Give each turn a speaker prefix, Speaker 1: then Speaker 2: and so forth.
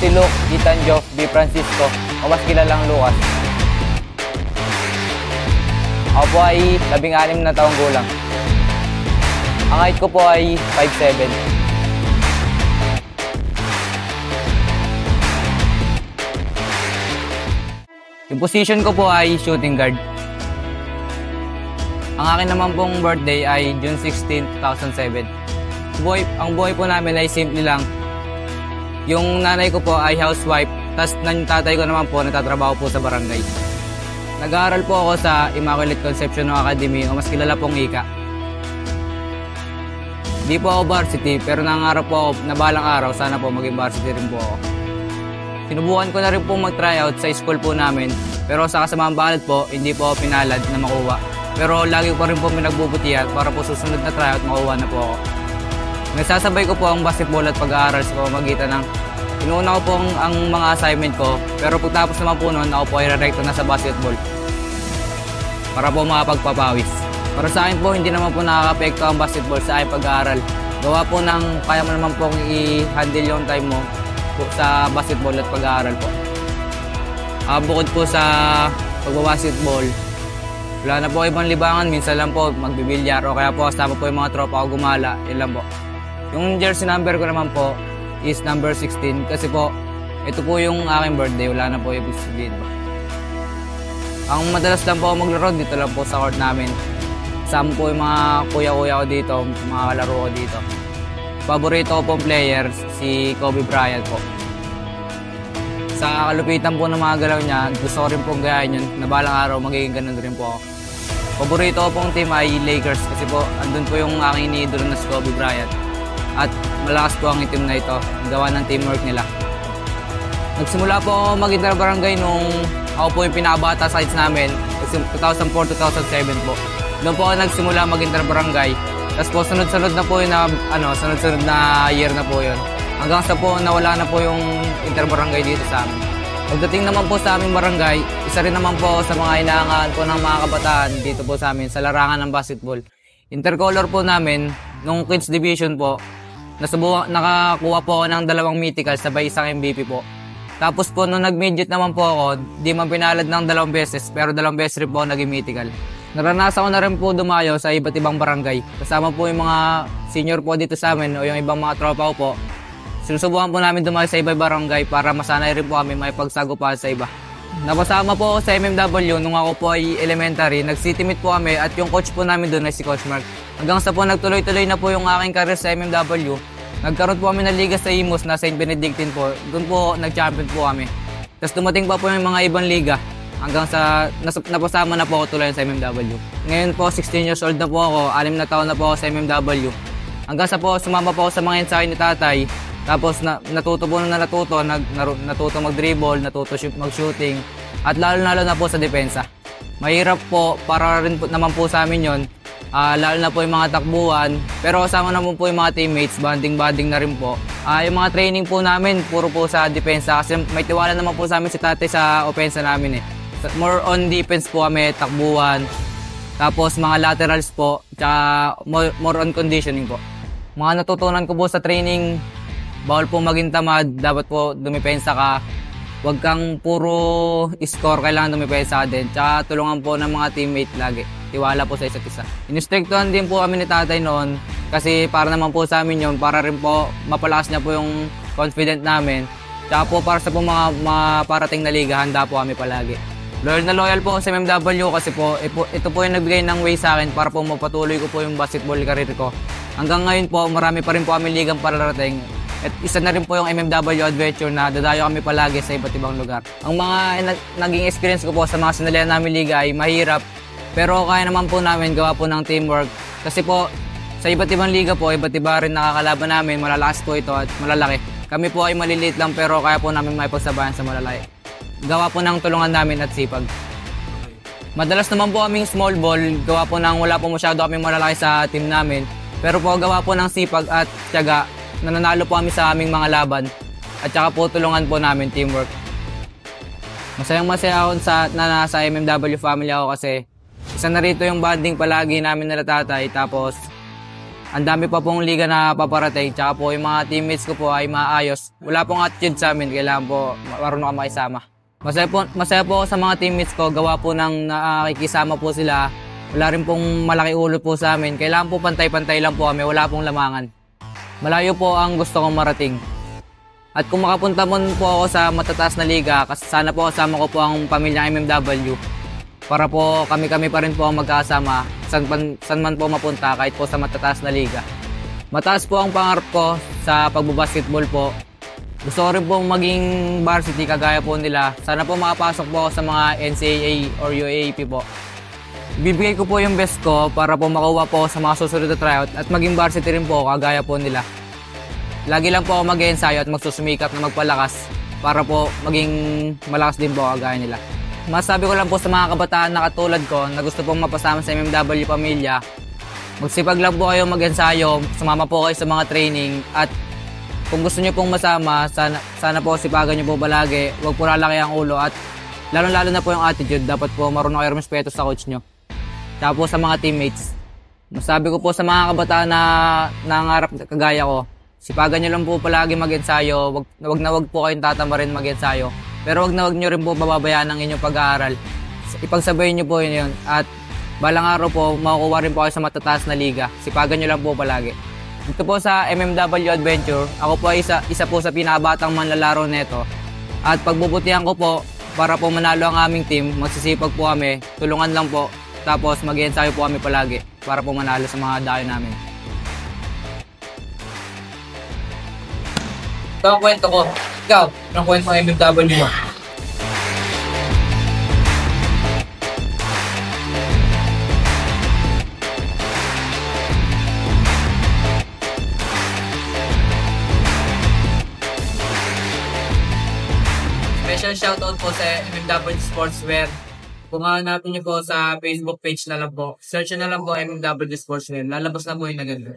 Speaker 1: si Luke Ethan Geoff B. Francisco o mas kilalang Lucas. Ako po ay 16 na taong gulang. Ang height ko po ay 5'7". Yung position ko po ay shooting guard. Ang akin naman pong birthday ay June 16, 2007. Ang buhay po namin ay simple lang. Yung nanay ko po ay housewife, tapos yung tatay ko naman po nagtatrabaho po sa barangay. Nag-aaral po ako sa Immaculate Conception Academy o mas kilala pong ICA. Di po ako varsity pero nangarap po ako na balang araw sana po maging varsity rin po ako. Sinubukan ko na rin po mag-tryout sa school po namin pero sa kasamang balad po hindi po ako pinalad na makuha. Pero lagi ko pa rin po pinagbubutihan para po susunod na tryout makuha na po ako. Nagsasabay ko po ang basketball at pag-aaral sa pamamagitan ng inuuna ko po ang mga assignment ko pero pagtapos naman po noon ako po ay re-recto na sa basketball para po makapagpapawis. Para sa akin po hindi naman po nakaka-apekto ang basketball sa aking pag-aaral. Gawa po ng kaya mo naman pong i-handle yung time mo po sa basketball at pag-aaral po. Bukod po sa pagbabasketball, wala na po ibang libangan, minsan lang po magbibilyar o kaya po kasama po yung mga tropa ko gumala, yun lang po. Yung jersey number ko naman po is number 16 kasi po ito po yung aking birthday, wala na po ibig sabihin po. Ang madalas lang po ako maglaro dito lang po sa court namin. Kasama po yung mga kuya-kuya ko dito, mga kalaro ko dito. Paborito ko pong player, si Kobe Bryant po. Sa kalupitan po ng mga galaw niya, gusto ko rin pong gayahin yun, na balang araw magiging ganun rin po ako. Paborito ko pong team ay Lakers kasi po andun po yung aking iniidolo na si Kobe Bryant. At malakas po ang team na ito, ang gawa ng teamwork nila. Nagsimula po ako mag-interbarangay nung ako po yung pinakabata sa kids namin, 2004-2007 po. Doon po ako nagsimula mag-interbarangay. Tapos po sunod-sunod na po yun sunod-sunod na year na po yun. Hanggang sa po nawala na po yung interbarangay dito sa amin. Pagdating naman po sa aming barangay, isa rin naman po sa mga inaangaan po ng mga kabataan dito po sa amin sa larangan ng basketball. Intercolor po namin, nung kids division po, nakakuha po ako ng 2 mythicals sabay isang MVP po. Tapos po nung nag-midget naman po ako, di man pinalad ng 2 beses pero 2 beses rin po naging mythical. Naranasan ko na rin po dumayo sa iba't ibang barangay. Kasama po yung mga senior po dito sa amin o yung ibang mga tropa ko po. Sinusubukan po namin dumayo sa ibang barangay para masanay rin po kami may pagsagupahan sa iba. Napasama po ako sa MMW nung ako po ay elementary. Nag-city meet po kami at yung coach po namin doon ay si Coach Mark. Hanggang sa po nagtuloy-tuloy na po yung aking career sa MMW. Nagkaroon po kami ng liga sa Imus na St. Benedictine po. Doon po nag-champion po kami. Tapos dumating pa po yung mga ibang liga. Hanggang sa napasama na po ako tuloy sa MMW. Ngayon po 16 years old na po ako. 6 na taon na po ako sa MMW. Hanggang sa po sumama po ako sa mga ensayo ni tatay. Tapos natuto mag-dribble, natuto mag-shooting, at lalo-lalo na po sa depensa. Mahirap po, para rin po, naman po sa amin yun, lalo na po yung mga takbuhan, pero kasama naman po yung mga teammates, banding-banding na rin po. Yung mga training po namin, puro po sa depensa, kasi may tiwala naman po sa amin si tatay sa opensa namin eh. More on defense po kami, takbuhan, tapos mga laterals po, tsaka more on conditioning po. Mga natutunan ko po sa training, bawal po maging tamad, dapat po dumipensa ka. Huwag kang puro score, kailangan dumipensa ka din. Tsaka tulungan po ng mga teammate lagi. Tiwala po sa isa't isa. Ininstructuhan din po kami ni tatay noon kasi para naman po sa amin yun, para rin po mapalakas niya po yung confident namin. Tsaka po para sa po mga parating na liga, handa po kami palagi. Loyal na loyal po sa MMW kasi po, ito po yung nagbigay ng way sa akin para po mapatuloy ko po yung basketball career ko. Hanggang ngayon po, marami pa rin po kami ligang pararating. At isa na rin po yung MMW Adventure na dadayo kami palagi sa iba't ibang lugar. Ang mga naging experience ko po sa mga sinalihan namin liga ay mahirap. Pero kaya naman po namin gawa po ng teamwork. Kasi po sa iba't ibang liga po, iba't iba rin nakakalaban namin. Malalakas po ito at malalaki. Kami po ay maliliit lang pero kaya po namin may pagsabayan sa malalaki. Gawa po ng tulungan namin at sipag. Madalas naman po kaming small ball. Gawa po ng wala po masyado kaming malalaki sa team namin. Pero po gawa po ng sipag at tiyaga. Nananalo po kami sa aming mga laban at saka po tulungan po namin teamwork. Masayang-masaya ako na nasa MMW family ako kasi isa na rito yung bonding palagi namin nila tatay. Tapos Ang dami pa pong liga na paparating, tsaka po yung mga teammates ko po ay maayos. Wala pong attitude sa amin, kailangan po marunong ka makisama. Masaya po ako sa mga teammates ko, gawa po ng nakikisama po sila. Wala rin pong malaki ulo po sa amin, kailangan po pantay-pantay lang po kami, wala pong lamangan. Malayo po ang gusto kong marating. At kung makapunta po ako sa matataas na liga, kasi sana po kasama ko po ang pamilya MMW para po kami-kami pa rin po ang magkasama saan man po mapunta kahit po sa matataas na liga. Mataas po ang pangarap ko sa pagbabasketball po. Gusto ko rin po maging varsity kagaya po nila. Sana po makapasok po ako sa mga NCAA or UAAP po. Bibigay ko po yung best ko para po makuha po sa mga susunod na tryout at maging varsity rin po kagaya po nila. Lagi lang po ako mag-ensayo at magsusumikap na magpalakas para po maging malakas din po kagaya nila. Masabi ko lang po sa mga kabataan na katulad ko na gusto pong mapasama sa MMW pamilya, magsipag lang po kayo mag-ensayo, sumama po kayo sa mga training at kung gusto niyo pong masama, sana po sipagan niyo po palagi, huwag po lalaki ang ulo at lalo-lalo na po yung attitude, dapat po marunong kayo respeto sa coach niyo. Tsaka po sa mga teammates. Masabi ko po sa mga kabataan na nangangarap kagaya ko, sipagan nyo lang po palagi mag-ensayo, wag po kayong tatamarin mag-ensayo. Pero wag nyo rin po bababayaan ang inyong pag-aaral. Ipagsabayin nyo po yun at balang araw po makukuha rin po kayo sa matataas na liga. Sipagan nyo lang po palagi. Dito po sa MMW Adventure, ako po ay isa po sa pinakabatang manlalaro neto. At pagbubutihan ko po para po manalo ang aming team, magsisipag po kami, tulungan lang po. Tapos mag-ensayo po kami palagi para po manalo sa mga dayo namin. Ito ang kwento ko. Ikaw, anong kwento ng MMW mo? Special shoutout po sa MMW Sportswear. Kung hanapin niyo po sa Facebook page na lang po, search na lang po MMW Sportswear. Lalabas na po yung naganda.